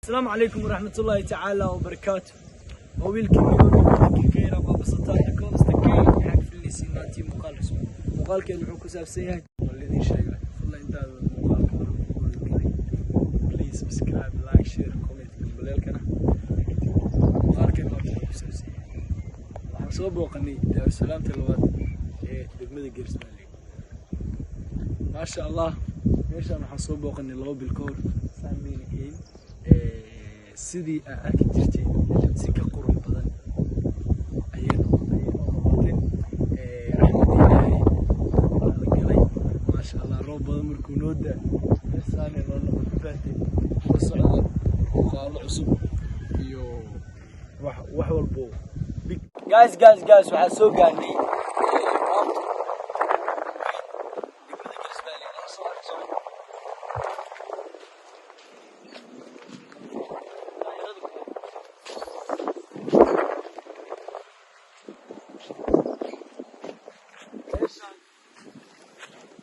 السلام عليكم ورحمة الله تعالى وبركاته. وويلكم يوم كيرا بابسطات كونستكي حق في اللي سيناتي مقال اسمه مقال كان يحكوا سابسيها والذي شيء والله انت المقال بليز سبسكرايب لايك شير كومنت بالليل كنا مقال كان يحكوا سابسيها waxaan soo booqanay Dar es Salaam talabaad ee degmada Geersmaaley ma sha Allah meeshaan waxaan soo booqanay 2 bil ka hor saameeneen sidii arki jirtay si ka qurux badan ayay noqotay raxmadillahi ma sha Allah roob badan markuu noo daa meeshaan loo noqotay socdo qaalo cusub iyo wax walbo guys waxaan soo gaarnay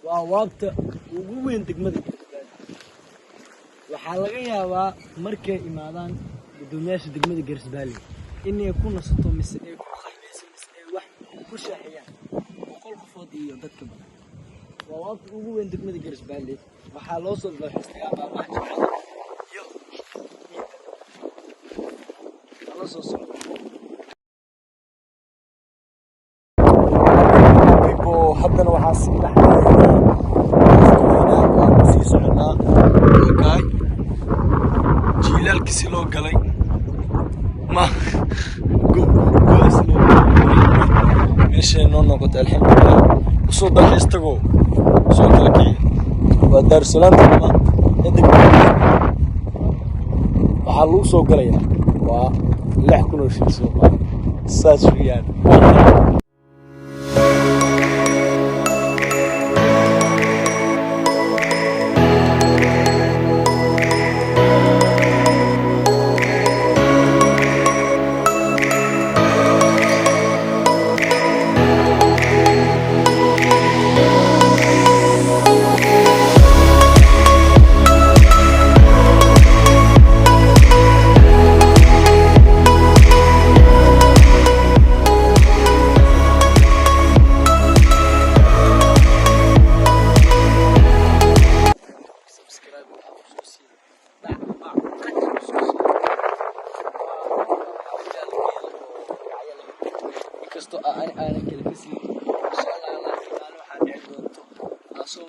waa waqti ugu weyn degmada waxaa laga yaabaa markay imaadaan gudoomiyaasha degmada Geersmaaley inay ku nasato mise ay ku qaybeysan mise ay wax ku shaaxiyaan boqol qofood iyo dadka badan waa waqti ugu weyn degmada Geersmaaley waxaa loo soo dalxiisayaa baabaha jimcada iyo ala soo socdo haddana waxaa sii dhaxlaa jiilaalkiisi loo galay ma goos loo meeshay noo noqotay alxamdulillah usoo dalxiis tago soo kala kicin waa Dar es Salaam waxaa lagu soo galayaa waa 6,000 oo shilin Soomaali saas weeyaan كستو أنا كل كسي إن شاء الله الله تعالى وحد عندونتو أصوب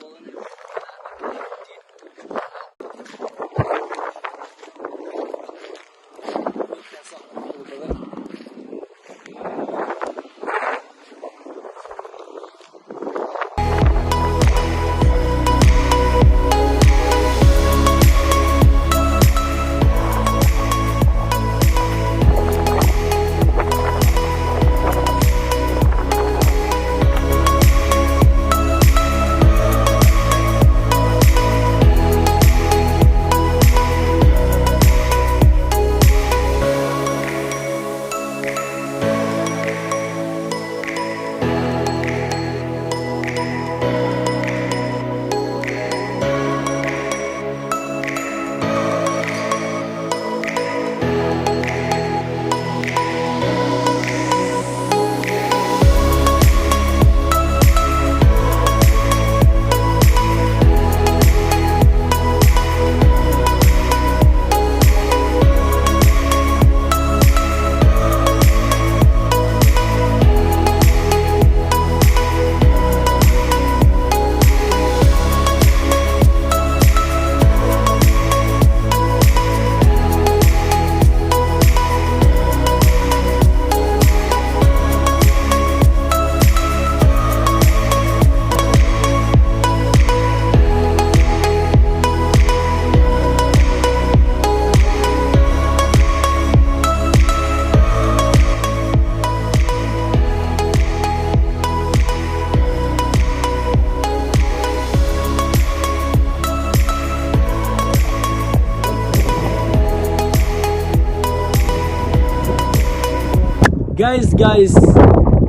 guys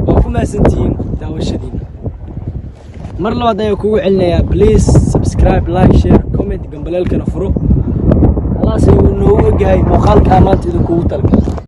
waa ku maasantiin daawashadiina mar labaad ayaan kugu celinayaa please subscribe like share comment gambaleelkana furo intaas ayuu noogu egyahay muuqaalka maanta idinkugu talgalay